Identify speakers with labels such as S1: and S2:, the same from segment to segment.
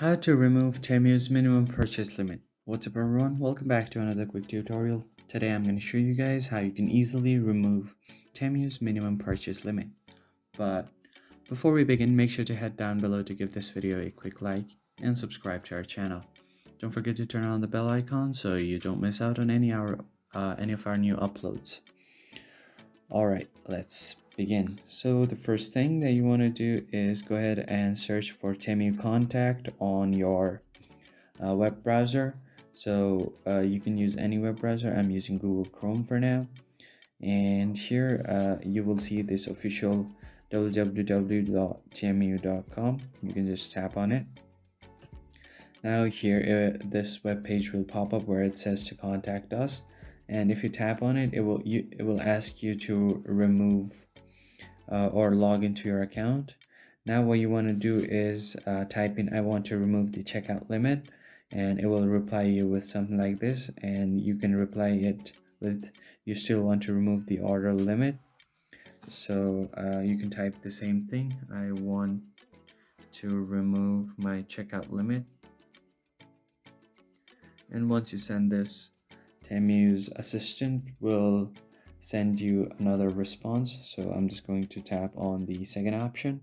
S1: How to remove Temu's minimum purchase limit. What's up everyone, welcome back to another quick tutorial. Today I'm going to show you guys how you can easily remove Temu's minimum purchase limit. But before we begin, make sure to head down below to give this video a quick like and subscribe to our channel. Don't forget to turn on the bell icon so you don't miss out on any of our new uploads. Alright, let's begin. So the first thing that you want to do is go ahead and search for Temu contact on your web browser. So you can use any web browser. I'm using Google Chrome for now, and here you will see this official www.temu.com. You can just tap on it. Now here this web page will pop up where it says to contact us, and if you tap on it, it will ask you to remove or log into your account. Now what you want to do is type in I want to remove the checkout limit, and it will reply you with something like this, and you can reply it with you still want to remove the order limit. So you can type the same thing, I want to remove my checkout limit. And once you send this, Temu's assistant will send you another response. So I'm just going to tap on the second option,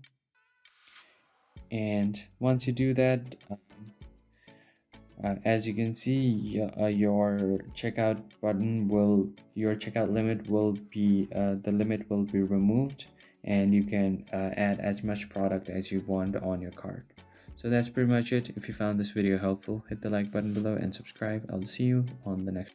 S1: and once you do that, as you can see, your checkout limit will be the limit will be removed, and you can add as much product as you want on your cart. So that's pretty much it. If you found this video helpful, hit the like button below and subscribe. I'll see you on the next